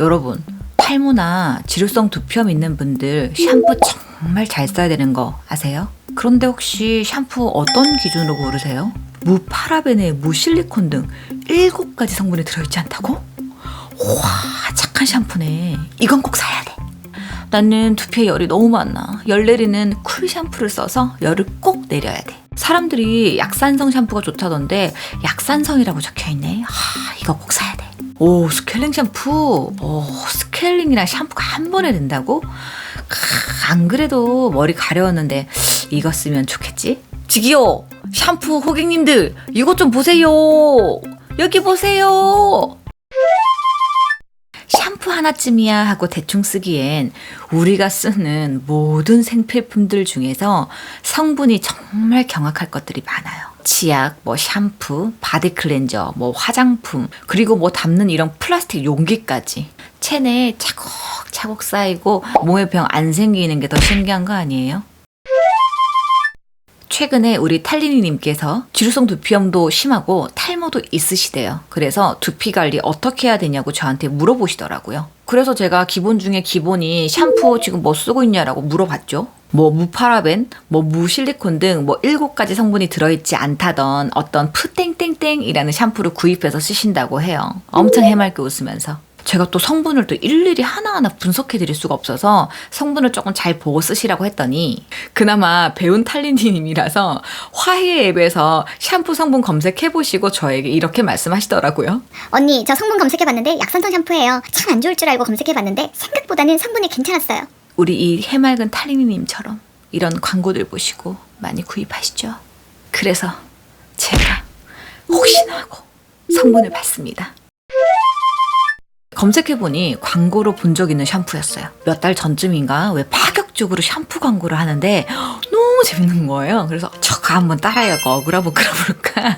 여러분, 탈모나 지루성 두피염 있는 분들 샴푸 정말 잘 써야 되는 거 아세요? 그런데 혹시 샴푸 어떤 기준으로 고르세요? 무파라벤에 무실리콘 등 7가지 성분이 들어있지 않다고? 와, 착한 샴푸네. 이건 꼭 사야 돼. 나는 두피에 열이 너무 많아. 열 내리는 쿨 샴푸를 써서 열을 꼭 내려야 돼. 사람들이 약산성 샴푸가 좋다던데 약산성이라고 적혀있네. 이거 꼭 사야 돼. 오, 스케일링 샴푸. 스케일링이랑 샴푸가 한 번에 된다고? 안 그래도 머리 가려웠는데 이거 쓰면 좋겠지? 저기요, 샴푸 고객님들, 이것 좀 보세요. 여기 보세요. 샴푸 하나쯤이야 하고 대충 쓰기엔 우리가 쓰는 모든 생필품들 중에서 성분이 정말 경악할 것들이 많아요. 치약, 샴푸, 바디 클렌저, 화장품, 그리고 담는 이런 플라스틱 용기까지. 체내에 차곡차곡 쌓이고 몸에 병 안 생기는 게 더 신기한 거 아니에요? 최근에 우리 탈리니님께서 지루성 두피염도 심하고 탈모도 있으시대요. 그래서 두피 관리 어떻게 해야 되냐고 저한테 물어보시더라고요. 그래서 제가 기본 중에 기본이 샴푸 지금 뭐 쓰고 있냐라고 물어봤죠. 무파라벤, 무실리콘 등 7가지 성분이 들어있지 않다던 어떤 푸땡땡땡이라는 샴푸를 구입해서 쓰신다고 해요. 엄청 해맑게 웃으면서. 제가 또 성분을 또 일일이 하나하나 분석해 드릴 수가 없어서 성분을 조금 잘 보고 쓰시라고 했더니 그나마 배운 탈리니님이라서 화해 앱에서 샴푸 성분 검색해 보시고 저에게 이렇게 말씀하시더라고요. 언니, 저 성분 검색해봤는데 약산성 샴푸예요. 참 안 좋을 줄 알고 검색해봤는데 생각보다는 성분이 괜찮았어요. 우리 이 해맑은 탈리니님처럼 이런 광고들 보시고 많이 구입하시죠. 그래서 제가 혹시나 하고 성분을 봤습니다. 검색해보니 광고로 본 적 있는 샴푸였어요. 몇 달 전쯤인가 왜 파격적으로 샴푸 광고를 하는데 너무 재밌는 거예요. 그래서 저거 한번 따라해가 억울하고 그려볼까.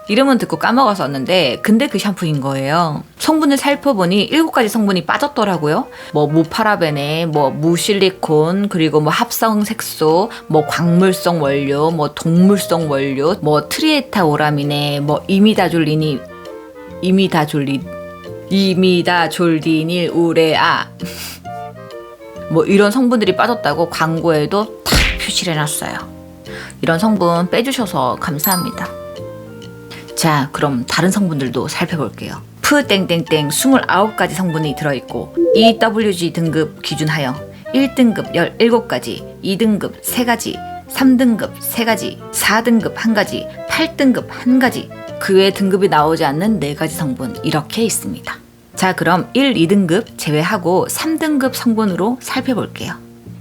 이름은 듣고 까먹었었는데 근데 그 샴푸인 거예요. 성분을 살펴보니 7가지 성분이 빠졌더라고요. 무파라벤에 무실리콘, 그리고 합성 색소, 광물성 원료, 동물성 원료, 트리에타오라민에 이미다졸리닐 우레아 이런 성분들이 빠졌다고 광고에도 다 표시를 해놨어요. 이런 성분 빼주셔서 감사합니다. 자, 그럼 다른 성분들도 살펴볼게요. 푸땡땡땡 29가지 성분이 들어있고 EWG 등급 기준하여 1등급 17가지, 2등급 3가지, 3등급 3가지, 4등급 1가지, 8등급 1가지, 그 외 등급이 나오지 않는 4가지 성분 이렇게 있습니다. 자, 그럼 1, 2등급 제외하고 3등급 성분으로 살펴볼게요.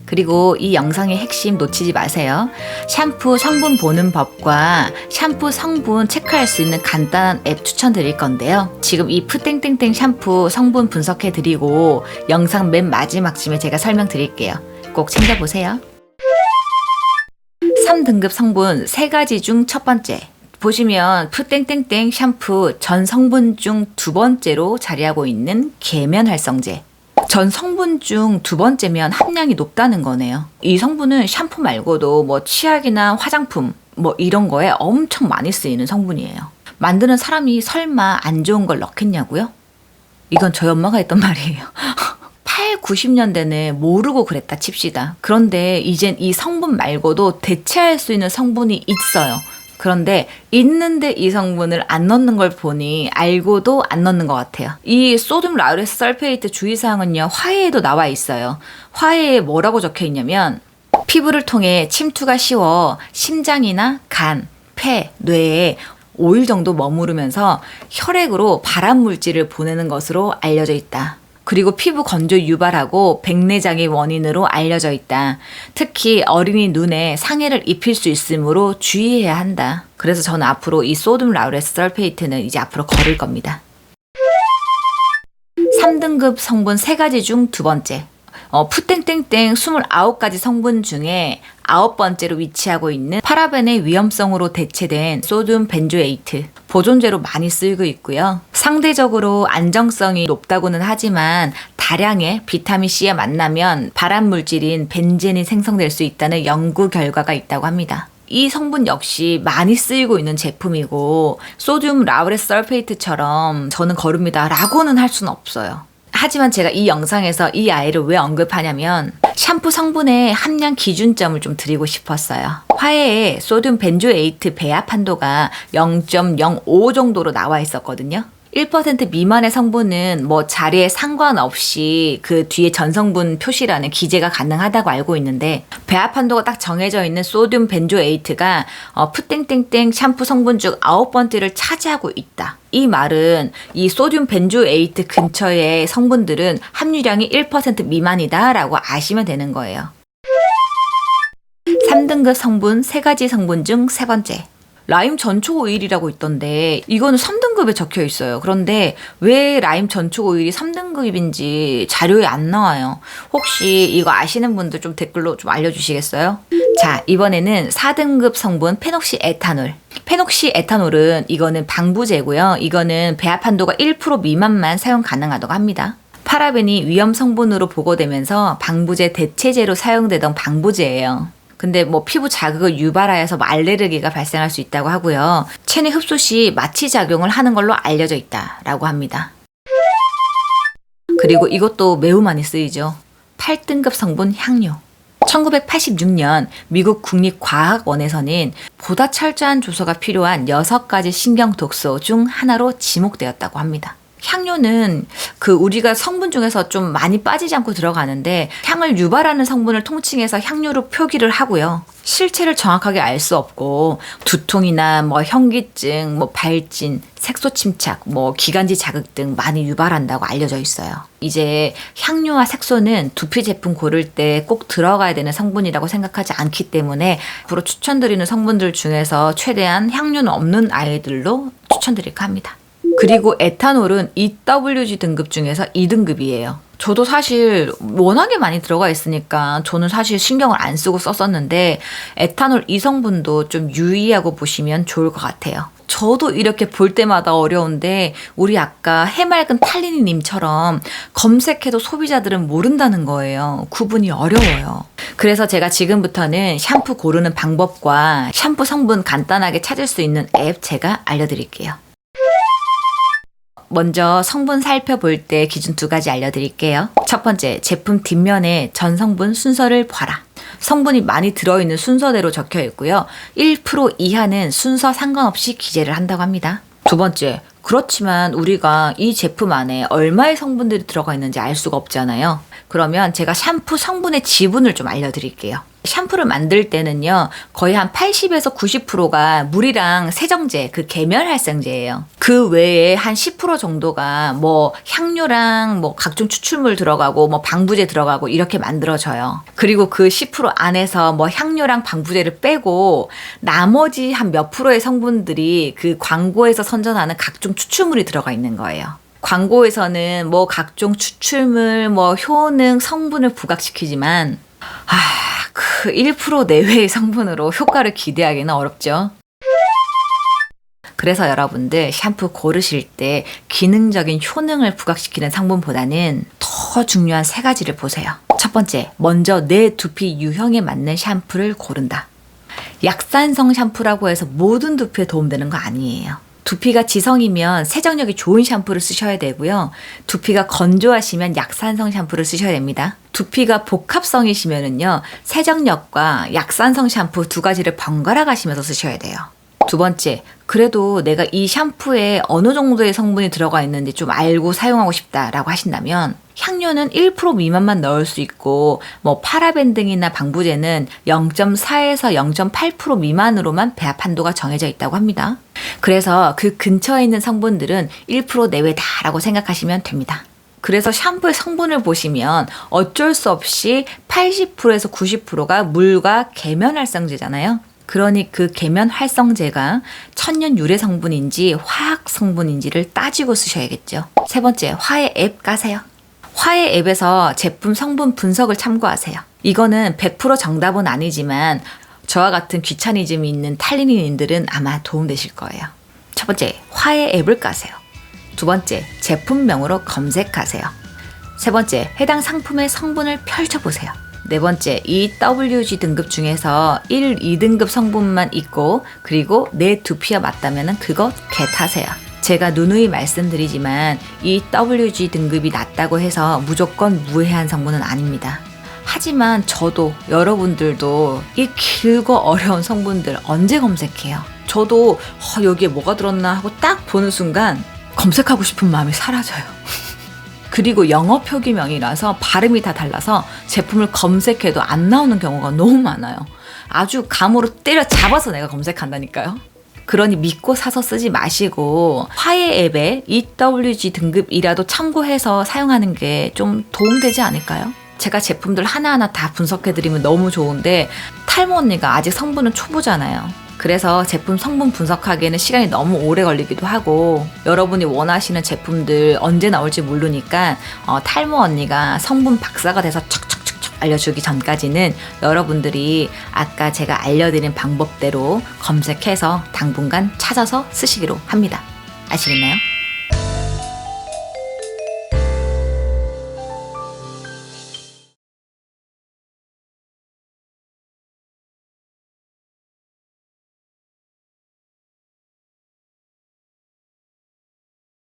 그리고 이 영상의 핵심 놓치지 마세요. 샴푸 성분 보는 법과 샴푸 성분 체크할 수 있는 간단한 앱 추천드릴 건데요. 지금 이 푸땡땡땡 샴푸 성분 분석해드리고 영상 맨 마지막쯤에 제가 설명드릴게요. 꼭 챙겨보세요. 3등급 성분 3가지 중 첫 번째. 보시면 푸땡땡땡 샴푸 전 성분 중 2번째로 자리하고 있는 계면활성제. 전 성분 중 2번째면 함량이 높다는 거네요. 이 성분은 샴푸 말고도 치약이나 화장품 이런 거에 엄청 많이 쓰이는 성분이에요. 만드는 사람이 설마 안 좋은 걸 넣겠냐고요? 이건 저희 엄마가 했던 말이에요. 8, 90년대는 모르고 그랬다 칩시다. 그런데 이젠 이 성분 말고도 대체할 수 있는 성분이 있어요. 그런데 있는데 이 성분을 안 넣는 걸 보니 알고도 안 넣는 것 같아요. 이 소듐 라우레스 설페이트 주의사항은요, 화해에도 나와 있어요. 화해에 뭐라고 적혀 있냐면 피부를 통해 침투가 쉬워 심장이나 간, 폐, 뇌에 5일 정도 머무르면서 혈액으로 발암 물질을 보내는 것으로 알려져 있다. 그리고 피부 건조 유발하고 백내장의 원인으로 알려져 있다. 특히 어린이 눈에 상해를 입힐 수 있으므로 주의해야 한다. 그래서 저는 앞으로 이 소듐 라우레스 설페이트는 이제 앞으로 거를 겁니다. 3등급 성분 3가지 중 2번째. 푸땡땡땡 29가지 성분 중에 9번째로 위치하고 있는 파라벤의 위험성으로 대체된 소듐 벤조에이트. 보존제로 많이 쓰이고 있고요. 상대적으로 안정성이 높다고는 하지만 다량의 비타민C에 만나면 발암물질인 벤젠이 생성될 수 있다는 연구 결과가 있다고 합니다. 이 성분 역시 많이 쓰이고 있는 제품이고 소듐 라우레스 설페이트처럼 저는 거릅니다 라고는 할 수는 없어요. 하지만 제가 이 영상에서 이 아이를 왜 언급하냐면 샴푸 성분의 함량 기준점을 좀 드리고 싶었어요. 화해에 소듐 벤조에이트 배합 한도가 0.05 정도로 나와 있었거든요. 1% 미만의 성분은 뭐 자리에 상관없이 그 뒤에 전성분 표시라는 기재가 가능하다고 알고 있는데 배합 한도가 딱 정해져 있는 소듐 벤조에이트가 푸땡땡땡 샴푸 성분 중 9번째를 차지하고 있다. 이 말은 이 소듐 벤조에이트 근처의 성분들은 함유량이 1% 미만이다 라고 아시면 되는 거예요. 3등급 성분 3가지 성분 중 3번째. 라임 전초 오일이라고 있던데 이거는 3등급에 적혀 있어요. 그런데 왜 라임 전초 오일이 3등급인지 자료에 안 나와요. 혹시 이거 아시는 분들 좀 댓글로 좀 알려주시겠어요? 자, 이번에는 4등급 성분 페녹시 에탄올. 페녹시 에탄올은 이거는 방부제고요. 이거는 배합 한도가 1% 미만만 사용 가능하다고 합니다. 파라벤이 위험 성분으로 보고되면서 방부제 대체제로 사용되던 방부제예요. 근데 뭐 피부 자극을 유발하여서 알레르기가 발생할 수 있다고 하고요. 체내 흡수 시 마취 작용을 하는 걸로 알려져 있다라고 합니다. 그리고 이것도 매우 많이 쓰이죠. 8등급 성분 향료. 1986년 미국 국립과학원에서는 보다 철저한 조사가 필요한 6가지 신경 독소 중 하나로 지목되었다고 합니다. 향료는 우리가 성분 중에서 좀 많이 빠지지 않고 들어가는데 향을 유발하는 성분을 통칭해서 향료로 표기를 하고요. 실체를 정확하게 알 수 없고 두통이나 뭐 현기증, 뭐 발진, 색소 침착, 뭐 기관지 자극 등 많이 유발한다고 알려져 있어요. 이제 향료와 색소는 두피 제품 고를 때 꼭 들어가야 되는 성분이라고 생각하지 않기 때문에 앞으로 추천드리는 성분들 중에서 최대한 향료는 없는 아이들로 추천드릴까 합니다. 그리고 에탄올은 EWG 등급 중에서 2등급이에요. 저도 사실 워낙에 많이 들어가 있으니까 저는 사실 신경을 안 쓰고 썼었는데 에탄올 이 성분도 좀 유의하고 보시면 좋을 것 같아요. 저도 이렇게 볼 때마다 어려운데 우리 아까 해맑은 탈리니님처럼 검색해도 소비자들은 모른다는 거예요. 구분이 어려워요. 그래서 제가 지금부터는 샴푸 고르는 방법과 샴푸 성분 간단하게 찾을 수 있는 앱 제가 알려드릴게요. 먼저 성분 살펴볼 때 기준 2가지 알려드릴게요. 첫 번째, 제품 뒷면에 전성분 순서를 봐라. 성분이 많이 들어있는 순서대로 적혀 있고요. 1% 이하는 순서 상관없이 기재를 한다고 합니다. 두 번째, 그렇지만 우리가 이 제품 안에 얼마의 성분들이 들어가 있는지 알 수가 없잖아요. 그러면 제가 샴푸 성분의 지분을 좀 알려드릴게요. 샴푸를 만들 때는요, 거의 한 80에서 90%가 물이랑 세정제, 계면활성제예요. 그 외에 한 10% 정도가 뭐 향료랑 뭐 각종 추출물 들어가고 뭐 방부제 들어가고 이렇게 만들어져요. 그리고 그 10% 안에서 뭐 향료랑 방부제를 빼고 나머지 한 몇 프로의 성분들이 그 광고에서 선전하는 각종 추출물이 들어가 있는 거예요. 광고에서는 뭐 각종 추출물, 뭐 효능, 성분을 부각시키지만 그 1% 내외의 성분으로 효과를 기대하기는 어렵죠. 그래서 여러분들 샴푸 고르실 때 기능적인 효능을 부각시키는 성분보다는 더 중요한 3가지를 보세요. 첫 번째, 먼저 내 두피 유형에 맞는 샴푸를 고른다. 약산성 샴푸라고 해서 모든 두피에 도움되는 거 아니에요. 두피가 지성이면 세정력이 좋은 샴푸를 쓰셔야 되고요. 두피가 건조하시면 약산성 샴푸를 쓰셔야 됩니다. 두피가 복합성이시면은요, 세정력과 약산성 샴푸 2가지를 번갈아 가시면서 쓰셔야 돼요. 두 번째, 그래도 내가 이 샴푸에 어느 정도의 성분이 들어가 있는지 좀 알고 사용하고 싶다라고 하신다면 향료는 1% 미만만 넣을 수 있고 뭐 파라벤 등이나 방부제는 0.4에서 0.8% 미만으로만 배합 한도가 정해져 있다고 합니다. 그래서 그 근처에 있는 성분들은 1% 내외다라고 생각하시면 됩니다. 그래서 샴푸의 성분을 보시면 어쩔 수 없이 80%에서 90%가 물과 계면활성제잖아요. 그러니 그 계면활성제가 천연 유래 성분인지 화학 성분인지를 따지고 쓰셔야겠죠. 세 번째, 화해 앱 까세요. 화해 앱에서 제품 성분 분석을 참고하세요. 이거는 100% 정답은 아니지만 저와 같은 귀차니즘이 있는 탈리니님들은 아마 도움되실 거예요. 첫 번째, 화해 앱을 까세요. 두 번째, 제품명으로 검색하세요. 세 번째, 해당 상품의 성분을 펼쳐보세요. 네 번째, EWG 등급 중에서 1, 2등급 성분만 있고 그리고 내 두피와 맞다면 그거 겟하세요. 제가 누누이 말씀드리지만 EWG 등급이 낮다고 해서 무조건 무해한 성분은 아닙니다. 하지만 저도 여러분들도 이 길고 어려운 성분들 언제 검색해요? 저도 여기에 뭐가 들었나 하고 딱 보는 순간 검색하고 싶은 마음이 사라져요. 그리고 영어 표기명이라서 발음이 다 달라서 제품을 검색해도 안 나오는 경우가 너무 많아요. 아주 감으로 때려잡아서 내가 검색한다니까요. 그러니 믿고 사서 쓰지 마시고 화해 앱에 EWG 등급이라도 참고해서 사용하는 게 좀 도움되지 않을까요? 제가 제품들 하나하나 다 분석해드리면 너무 좋은데 탈모 언니가 아직 성분은 초보잖아요. 그래서 제품 성분 분석하기에는 시간이 너무 오래 걸리기도 하고 여러분이 원하시는 제품들 언제 나올지 모르니까 탈모 언니가 성분 박사가 돼서 척척척척 알려주기 전까지는 여러분들이 아까 제가 알려드린 방법대로 검색해서 당분간 찾아서 쓰시기로 합니다. 아시겠나요?